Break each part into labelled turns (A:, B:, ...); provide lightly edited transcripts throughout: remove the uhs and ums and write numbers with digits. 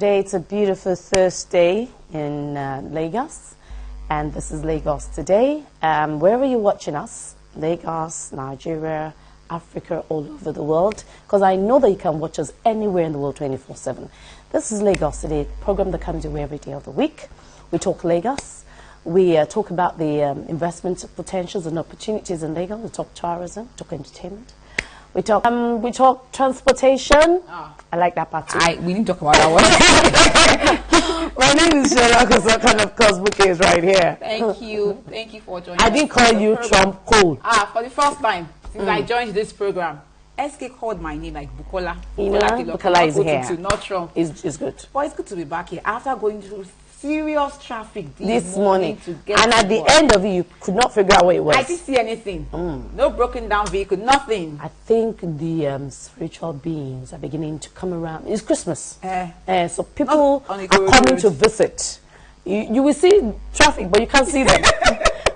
A: Today it's a beautiful Thursday in Lagos, and this is Lagos Today. Wherever you're watching us, Lagos, Nigeria, Africa, all over the world, because I know that you can watch us anywhere in the world 24/7. This is Lagos Today, a program that comes your way every day of the week. We talk Lagos. We talk about the investment potentials and opportunities in Lagos. We talk tourism, we talk entertainment. We talk transportation. Oh. I like that part too.
B: We need to talk about that one.
A: My name is Sheila, because that kind of Cosbook is right here.
B: Thank you for joining.
A: I didn't call you Trump Cole.
B: For the first time since I joined this program, SK called my name like Bukola.
A: Bukola is here.
B: Not Trump.
A: It's good.
B: But it's good to be back here after going through serious traffic
A: this morning to get and at the end of it, you could not figure out what it was.
B: I didn't see anything. No broken down vehicle, nothing.
A: I think the spiritual beings are beginning to come around. It's Christmas, so people are coming to visit. You will see traffic, but you can't see them.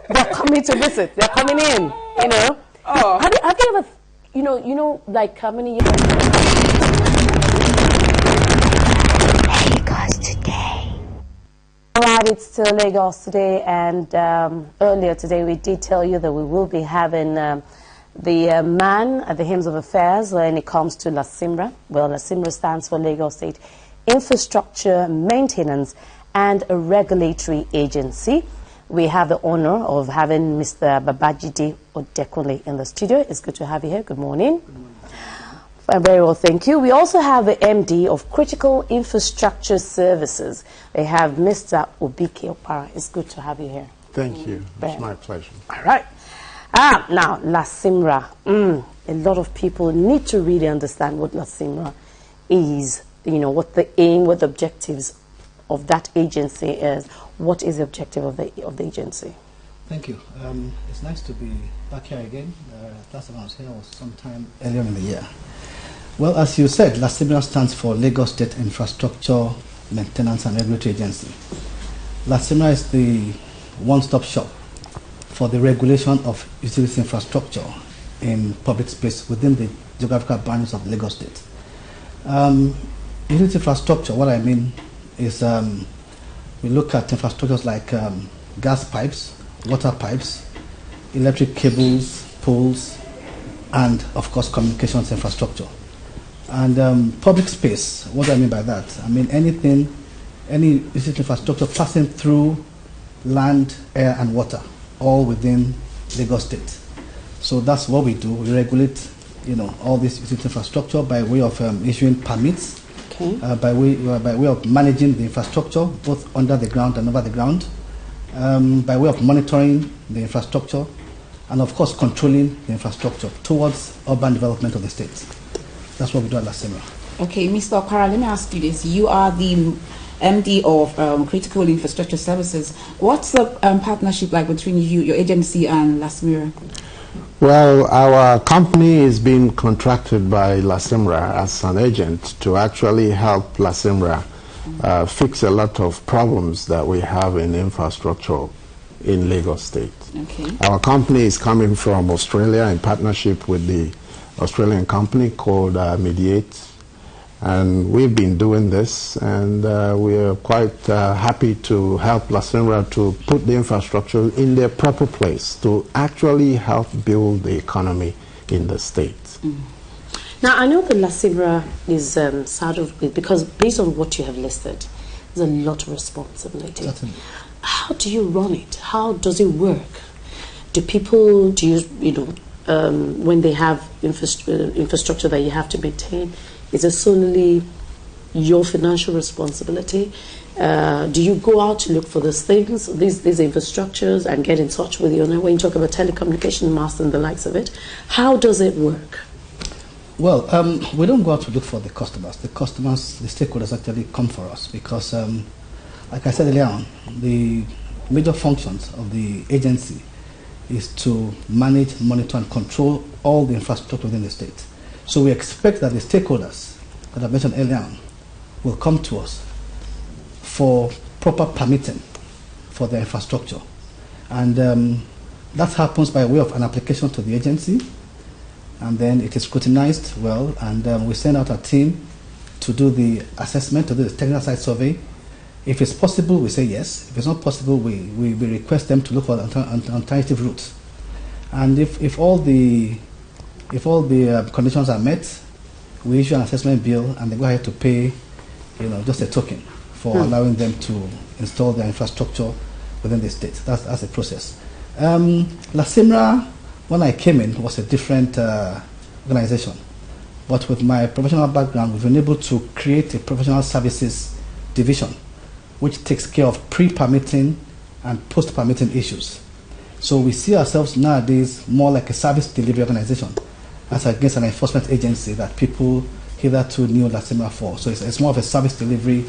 A: They're coming to visit. They're coming in. You know.
B: Oh.
A: Have you ever, you know, like how many years? Lagos Today. Alright, it's still Lagos Today, and earlier today we did tell you that we will be having the man at the helm of affairs when it comes to Lasimra. Well, Lasimra stands for Lagos State Infrastructure Maintenance and a Regulatory Agency. We have the honor of having Mr. Babajide Odekunle in the studio. It's good to have you here. Good morning. Good morning. Very well, thank you. We also have the MD of Critical Infrastructure Services. They have Mr. Obike Opara. It's good to have you here.
C: Thank you. It's my pleasure.
A: All right. Now, Lasimra. A lot of people need to really understand what Lasimra is, you know, what the aim, what the objectives of that agency is. What is the objective of the agency?
D: Thank you. It's nice to be back here again. Last time I was here was sometime earlier in the year. Well, as you said, Lasimra stands for Lagos State Infrastructure Maintenance and Regulatory Agency. Lasimra is the one-stop shop for the regulation of utility infrastructure in public space within the geographical boundaries of Lagos State. Utility infrastructure, what I mean is we look at infrastructures like gas pipes, water pipes, electric cables, poles, and of course communications infrastructure. And public space, what do I mean by that? I mean any utility infrastructure passing through land, air, and water, all within Lagos State. So that's what we do. We regulate, all this utility infrastructure by way of issuing permits, by way of managing the infrastructure, both under the ground and over the ground, by way of monitoring the infrastructure, and of course controlling the infrastructure towards urban development of the state. That's what we do at Lasimra. Okay,
B: Mr. Opara, let me ask you this. You are the MD of Critical Infrastructure Services. What's the partnership like between you, your agency, and Lasimra?
C: Well, our company is being contracted by Lasimra as an agent to actually help Lasimra fix a lot of problems that we have in infrastructure in Lagos State.
B: Okay.
C: Our company is coming from Australia in partnership with the Australian company called Mediate, and we've been doing this, and we are quite happy to help Lasimra to put the infrastructure in their proper place to actually help build the economy in the state.
A: Now, I know that Lasimra is saddled with, because based on what you have listed, there's a lot of responsibility.
D: Certainly.
A: How do you run it? How does it work? Do people, when they have infrastructure that you have to maintain, is it solely your financial responsibility? Do you go out to look for these things, these infrastructures, and get in touch with the owner when you talk about telecommunication masts and the likes of it? How does it work?
D: Well, we don't go out to look for the customers. The customers, the stakeholders actually come for us because, like I said earlier on, the major functions of the agency is to manage, monitor, and control all the infrastructure within the state. So we expect that the stakeholders that I mentioned earlier on will come to us for proper permitting for their infrastructure. And that happens by way of an application to the agency, and then it is scrutinized well, and we send out a team to do the assessment, to do the technical site survey. If it's possible, we say yes. If it's not possible, we request them to look for alternative routes. And if all the conditions are met, we issue an assessment bill and they go ahead to pay, just a token for allowing them to install their infrastructure within the state. That's the process. Lasimra, when I came in, was a different organization. But with my professional background, we've been able to create a professional services division, which takes care of pre-permitting and post-permitting issues. So we see ourselves nowadays more like a service delivery organization as against an enforcement agency that people hitherto knew Lasimra for. So it's more of a service delivery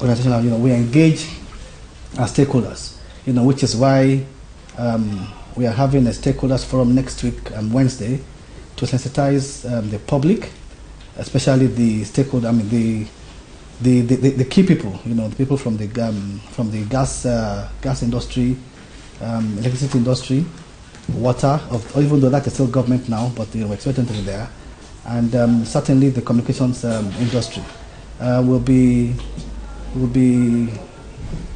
D: organization. We engage our stakeholders, which is why we are having a stakeholders forum next week, Wednesday, to sensitize the public, especially the stakeholder, the key people, the people from the gas industry, electricity industry, water, or even though that is still government now, but we're expecting to be there, and certainly the communications industry. Will be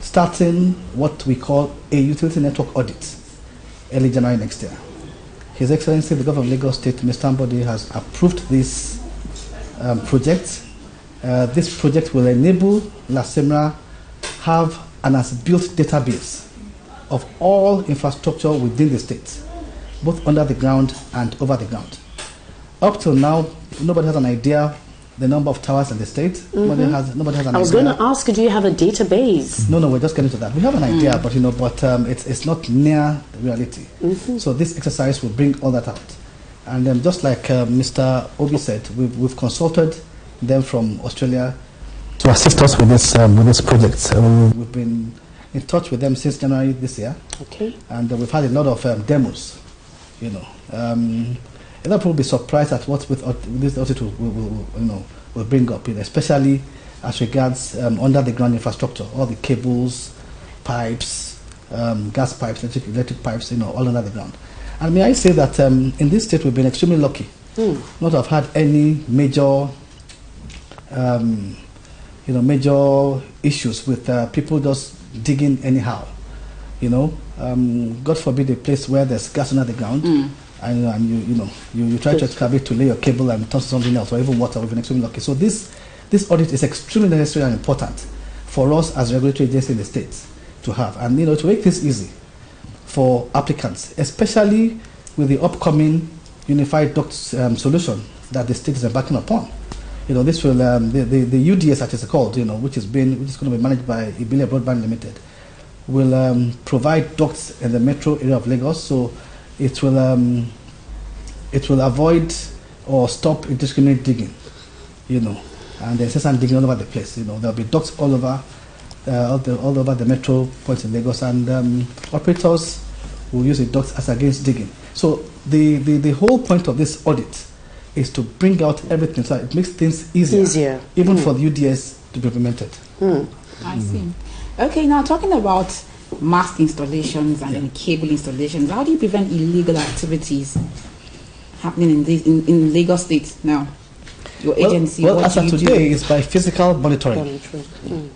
D: starting what we call a utility network audit early January next year. His Excellency, the Governor of Lagos State, Mr. Ambode, has approved this project. This project will enable Lasimra have an as-built database of all infrastructure within the state, both under the ground and over the ground. Up till now, nobody has an idea the number of towers in the state. Nobody has an idea.
A: I was going to ask, do you have a database?
D: No, we're just getting to that. We have an idea, but it's not near reality. So this exercise will bring all that out. And just like Mr. Obi said, we've consulted them from Australia to assist us with this project. We've been in touch with them since January this year. Okay. And we've had a lot of demos. A lot of people will be surprised at what this audit will bring up, especially as regards under the ground infrastructure, all the cables, pipes, gas pipes, electric pipes, all under the ground. And may I say that in this state we've been extremely lucky not to have had any major major issues with people just digging anyhow. God forbid a place where there's gas under the ground. And you try to excavate to lay your cable and turn to something else, or even water. We've been extremely lucky. So this audit is extremely necessary and important for us as regulatory agency in the states to have, and to make this easy for applicants, especially with the upcoming unified duct solution that the state is embarking upon. This will the UDS, as it's called, which is going to be managed by Ibilia Broadband Limited, will provide ducts in the metro area of Lagos. So it will avoid or stop indiscriminate digging, and the incessant digging all over the place. There'll be ducts all over the metro points in Lagos, and operators will use the ducts as against digging. So the whole point of this audit is to bring out everything, so it makes things easier. Even for the UDS to be implemented.
B: I see. Okay, now talking about mast installations and then cable installations, how do you prevent illegal activities happening in Lagos State now? Your agency,
D: well, as of today, it's by physical monitoring.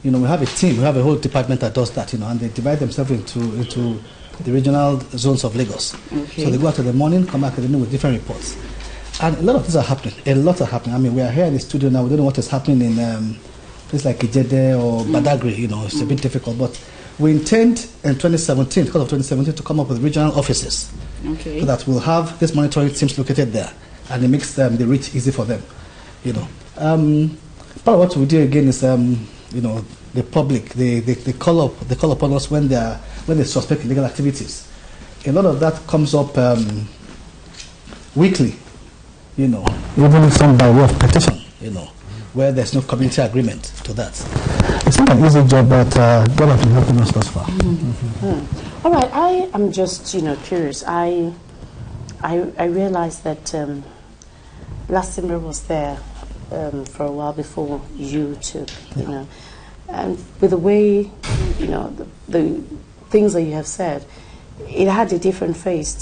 D: We have a team, we have a whole department that does that, and they divide themselves into the regional zones of Lagos. Okay. So they go out in the morning, come back in the evening with different reports. And a lot of things are happening. A lot are happening. We are here in the studio now. We don't know what is happening in places like Ikeja or Badagry. It's a bit difficult. But we intend in 2017, because of 2017, to come up with regional offices. Okay. So that we'll have this monitoring teams located there, and it makes the reach easy for them. Part of what we do again is the public they call upon us when they suspect illegal activities. A lot of that comes up weekly. Even if some by way of petition, where there's no community agreement to that. It's not an easy job, but God has been helping us thus far.
A: All right, I am just curious. I realized that Lasimra was there for a while before you took, and with the way the things that you have said, it had a different face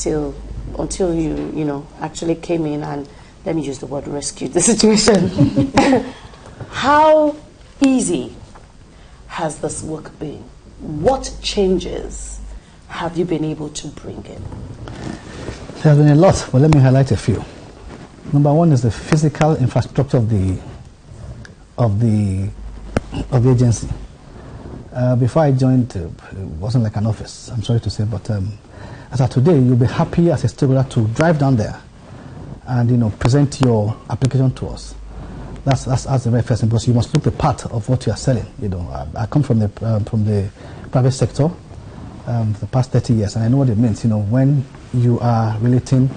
A: until you actually came in and, let me use the word, rescued the situation. How easy has this work been? What changes have you been able to bring in?
D: There has been a lot, but let me highlight a few. Number one is the physical infrastructure of the agency. Before I joined, it wasn't like an office, I'm sorry to say, but as of today, you'll be happy as a stakeholder to drive down there and present your application to us. That's the very first thing, because you must look the part of what you are selling. I come from the private sector for the past 30 years, and I know what it means. When you are relating,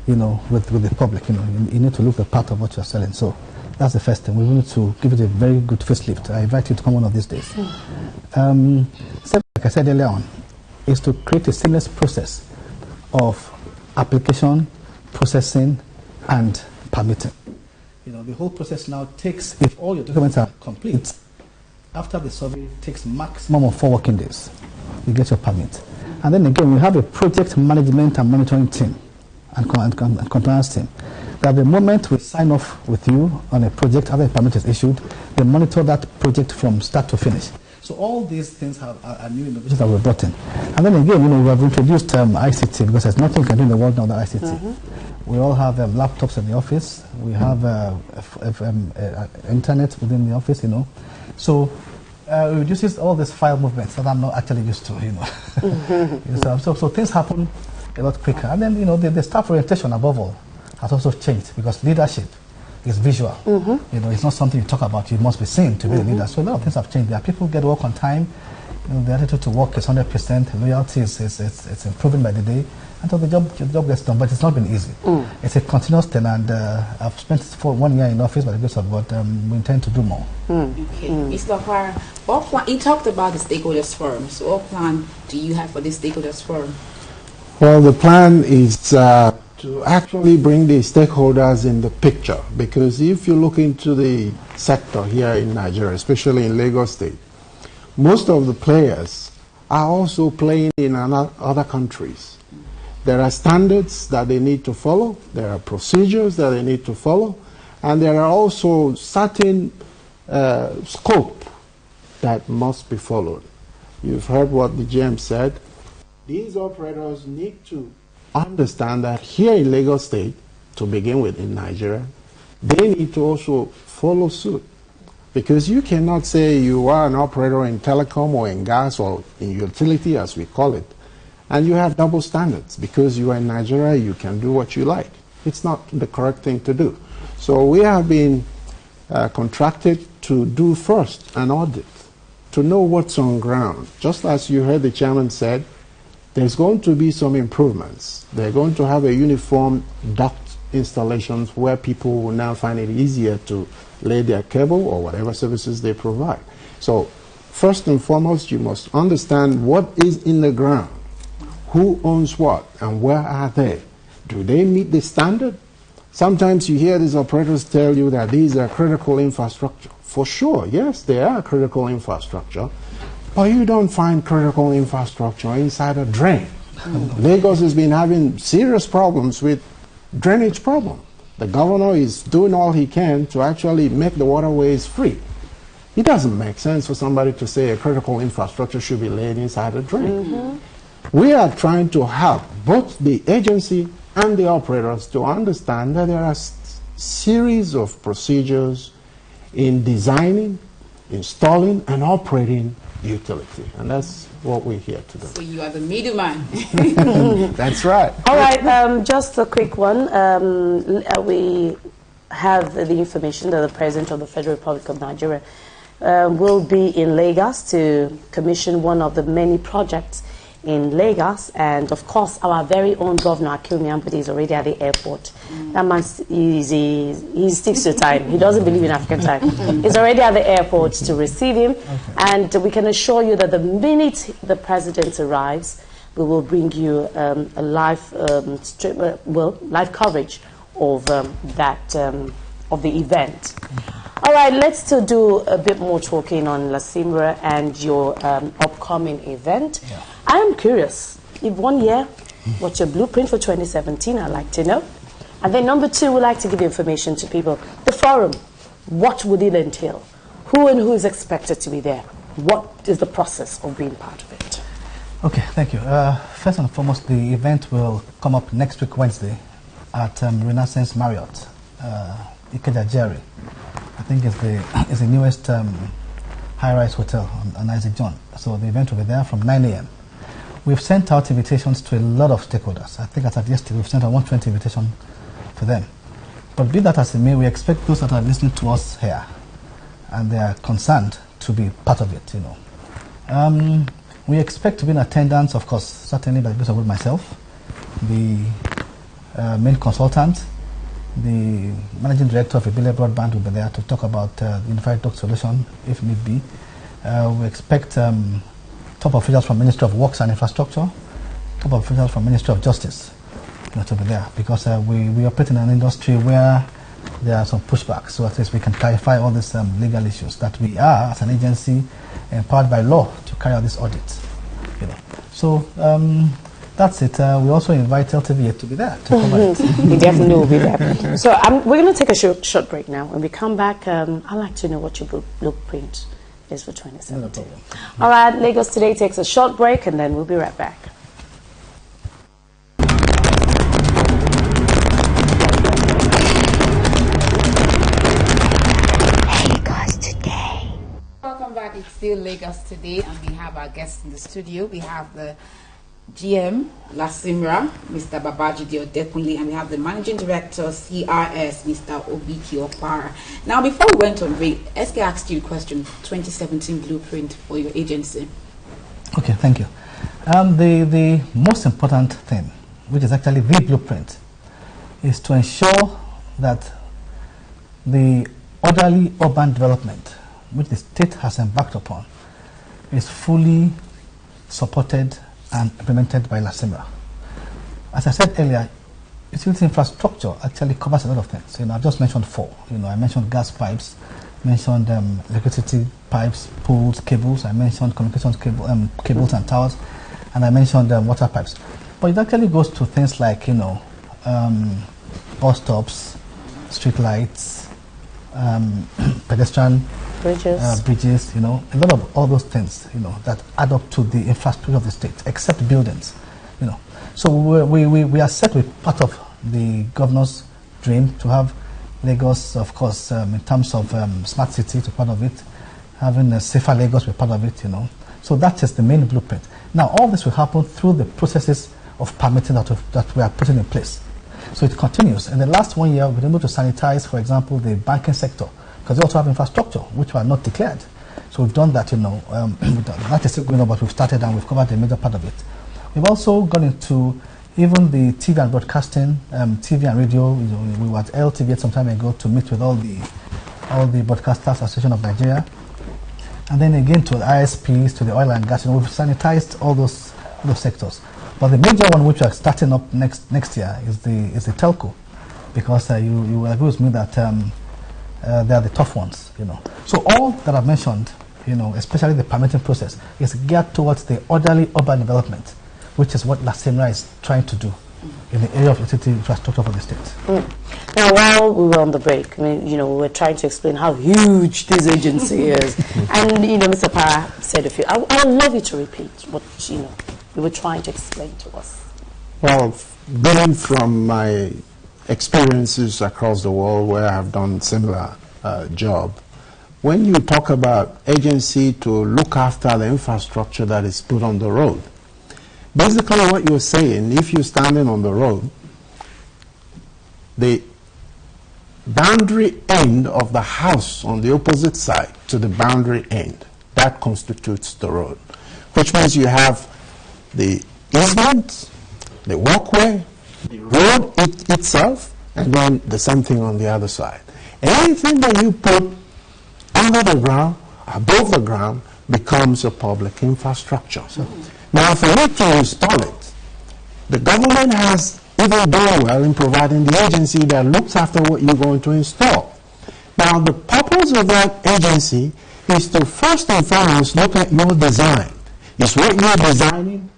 D: with the public, you need to look the part of what you are selling. So that's the first thing. We need to give it a very good facelift. I invite you to come one of these days. Second, like I said earlier on, is to create a seamless process of application, processing, and permitting. The whole process now takes, if all your documents are complete, after the survey, it takes maximum of 4 working days. You get your permit. And then again, we have a project management and monitoring team and compliance team. At the moment we sign off with you on a project, after a permit is issued, they monitor that project from start to finish. So all these things are new innovations that we're brought in. And then again, we have introduced ICT, because there's nothing you can do in the world now without ICT. We all have laptops in the office. We have internet within the office, So it reduces all this file movements that I'm not actually used to, So things happen a lot quicker. And then, the staff orientation above all has also changed, because leadership is visual. It's not something you talk about. You must be seen to be a leader. So a lot of things have changed. There are people who get work on time. The attitude to work is 100%. Loyalty is improving by the day. Until the job gets done, but it's not been easy. It's a continuous thing, and I've spent 1 year in office by the grace of God. We intend to do more.
B: Okay. Mr. Okwara, what plan? You talked about the stakeholders forum. So what plan do you have for this stakeholders forum?
C: Well, the plan is to actually bring the stakeholders in the picture, because if you look into the sector here in Nigeria, especially in Lagos State, most of the players are also playing in other countries. There are standards that they need to follow, there are procedures that they need to follow, and there are also certain scope that must be followed. You've heard what the GM said. These operators need to understand that here in Lagos State, to begin with in Nigeria, they need to also follow suit. Because you cannot say you are an operator in telecom or in gas or in utility, as we call it, and you have double standards. Because you are in Nigeria, you can do what you like. It's not the correct thing to do. So we have been contracted to do first an audit, to know what's on ground. Just as you heard the chairman said, there's going to be some improvements. They're going to have a uniform duct installations where people will now find it easier to lay their cable or whatever services they provide. So first and foremost, you must understand what is in the ground. Who owns what and where are they? Do they meet the standard? Sometimes you hear these operators tell you that these are critical infrastructure. For sure, yes, they are critical infrastructure, but you don't find critical infrastructure inside a drain. Lagos has been having serious problems with drainage problem. The governor is doing all he can to actually make the waterways free. It doesn't make sense for somebody to say a critical infrastructure should be laid inside a drain. We are trying to help both the agency and the operators to understand that there are series of procedures in designing, installing, and operating utility. And that's what we're here to do.
B: So you are the middleman.
C: That's right.
A: All right, just a quick one. We have the information that the President of the Federal Republic of Nigeria will be in Lagos to commission one of the many projects in Lagos, and of course our very own Governor Akinwumi Ambode is already at the airport. That man, he sticks to time. He doesn't believe in African time. He's already at the airport to receive him, and we can assure you that the minute the President arrives, we will bring you a live live coverage of of the event. All right, let's still do a bit more talking on Lasimra and your upcoming event.
D: Yeah.
A: I am curious, if 1 year, what's your blueprint for 2017? I'd like to know. And then number two, we'd like to give information to people. The forum, What would it entail? Who and who is expected to be there? What is the process of being part of it?
D: Okay, thank you. First and foremost, the event will come up next week, Wednesday, at Renaissance Marriott, Ikeja, Jerry. I think it's the newest high-rise hotel on Isaac John. So the event will be there from 9 a.m. We've sent out invitations to a lot of stakeholders. I think as of yesterday, we've sent out 120 invitations for them. But be that as it may, we expect those that are listening to us here and they are concerned to be part of it, you know. We expect to be in attendance, of course, certainly by the grace of God, myself, the main consultant, the managing director of Ibile Broadband will be there to talk about the unified duct solution, if need be. We expect top officials from Ministry of Works and Infrastructure, top officials from Ministry of Justice, you know, to be there, because we operate in an industry where there are some pushbacks, so at least we can clarify all these legal issues that we are, as an agency, empowered by law to carry out this audit. You know. So that's it. We also invite LTV to be there to cover it.
A: We definitely will be there. So we're going to take a short break now. When we come back, I'd like to know what your blueprint is for 2017. All right, Lagos Today takes a short break, and then we'll be right back.
B: Welcome back. It's still Lagos Today, and we have our guests in the studio. We have the GM, Lasimra, Mr. Babajide Odekunle, and we have the Managing Director, CRS, Mr. Obiki Opara. Now, before we went on break, SK asked you a question, 2017 blueprint for your agency.
D: Okay, thank you. The most important thing, which is actually the blueprint, is to ensure that the orderly urban development which the state has embarked upon is fully supported and implemented by Lasimra. As I said earlier, utility infrastructure actually covers a lot of things. You know, I've just mentioned 4. You know, I mentioned gas pipes, mentioned electricity pipes, poles, cables. I mentioned communications cables and towers, and I mentioned water pipes. But it actually goes to things like, you know, bus stops, street lights, pedestrian bridges, you know, a lot of all those things, you know, that add up to the infrastructure of the state, except buildings, you know. So we are set with part of the governor's dream to have Lagos, of course, in terms of smart city to part of it, having a safer Lagos with part of it, you know. So that is the main blueprint. Now, all this will happen through the processes of permitting that we are putting in place. So it continues. In the last 1 year, we've been able to sanitize, for example, the banking sector, because they also have infrastructure, which were not declared. So we've done that, you know. That is still going on, but we've started and we've covered a major part of it. We've also gone into even the TV and broadcasting, TV and radio. You know, we were at LTV some time ago to meet with all the Broadcasters Association of Nigeria, and then again to the ISPs, to the oil and gas. You know, we've sanitized all those sectors. But the major one, which we are starting up next year, is the telco, because you will agree with me that they are the tough ones, you know. So all that I've mentioned, you know, especially the permitting process, is geared towards the orderly urban development, which is what Lasimra is trying to do in the area of utility infrastructure for the state.
A: Now, while we were on the break, I mean, you know, we were trying to explain how huge this agency is, and you know, Mr. Para said a few. I would love you to repeat what you know you were trying to explain to us.
C: Well, going from my experiences across the world where I have done similar job, when you talk about agency to look after the infrastructure that is put on the road, basically what you're saying, if you're standing on the road, the boundary end of the house on the opposite side to the boundary end, that constitutes the road, which means you have the easement, the walkway, the road itself, and then the same thing on the other side. Anything that you put under the ground, above the ground, becomes a public infrastructure. Now, for you to install it, the government has even done well in providing the agency that looks after what you're going to install. Now, the purpose of that agency is to first and foremost look at your design. Is what you're designing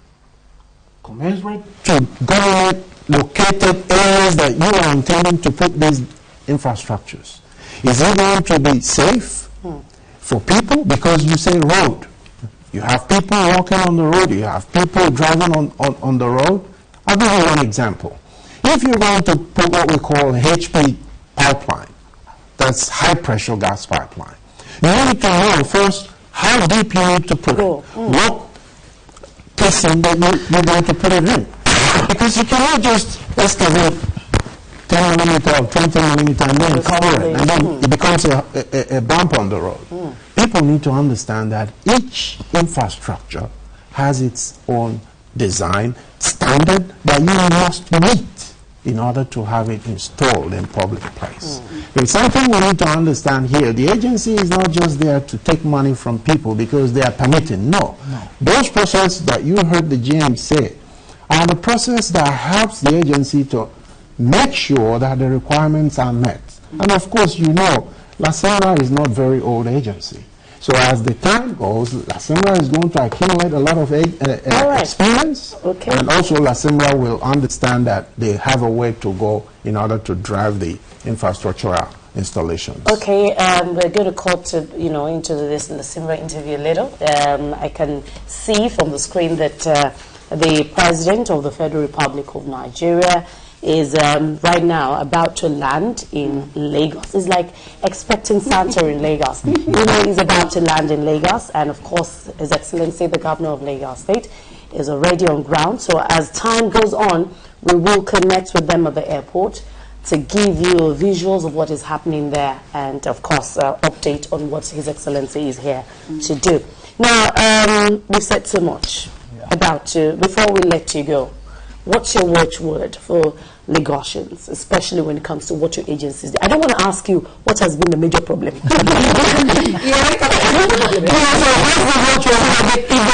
C: commensurate to government located areas that you are intending to put these infrastructures? Is it going to be safe for people? Because you say road. You have people walking on the road. You have people driving on the road. I'll give you one example. If you're going to put what we call HP pipeline, that's high pressure gas pipeline, you need to know first how deep you need to put it. What person that you're going to put it in. Because you cannot just excavate 10 millimeter or 20 millimeter and then cover it, and then it becomes a bump on the road. People need to understand that each infrastructure has its own design standard that you must meet in order to have it installed in public place. It's something we need to understand here. The agency is not just there to take money from people because they are permitting. No. Those processes that you heard the GM say are the process that helps the agency to make sure that the requirements are met. And of course, you know, Lasimra is not very old agency. So as the time goes, Lasimra is going to accumulate a lot of experience. And also Lasimra will understand that they have a way to go in order to drive the infrastructural installations. Okay,
A: we're going to cut to, into this Lasimra interview a little. I can see from the screen that the President of the Federal Republic of Nigeria is right now about to land in Lagos. It's like expecting Santa in Lagos. He's about to land in Lagos, and of course, His Excellency, the Governor of Lagos State, is already on ground. So as time goes on, we will connect with them at the airport to give you visuals of what is happening there, and of course, update on what His Excellency is here to do. Now, we've said so much about you. Before we let you go, what's your watchword for Lagosians, especially when it comes to what your agencies do? I don't want to ask you what has been the major problem.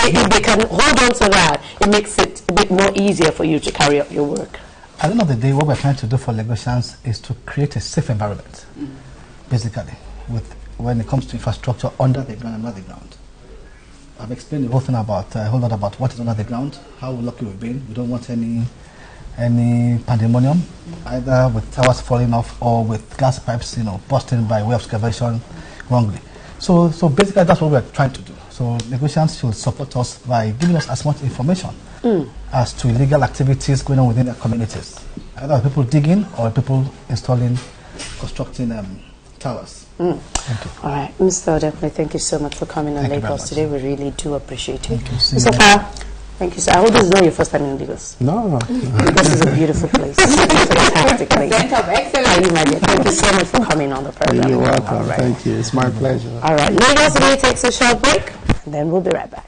A: If they can hold on to that, it makes it a bit more easier for you to carry out your work.
D: At the end of the day, what we're trying to do for Lagosians is to create a safe environment, basically, when it comes to infrastructure under the ground and under the ground. I've explained the whole thing about a whole lot about what is under the ground, how lucky we've been. We don't want any pandemonium, either with towers falling off or with gas pipes, busting by way of excavation wrongly. So basically, that's what we're trying to do. So Lagosians should support us by giving us as much information as to illegal activities going on within their communities, either people digging or people constructing towers. Thank you.
A: All right, Mr. Odekunle, thank you so much for coming on Lagos today. We really do appreciate it. Mr. Farr, thank you, sir. I hope this is not your first time in Lagos.
C: No.
A: This is a beautiful place. It's a fantastic place. Thank you so much for coming on the program.
C: You're welcome. Thank you. It's my pleasure.
A: All right, Lagos today takes a short break, and then we'll be right back.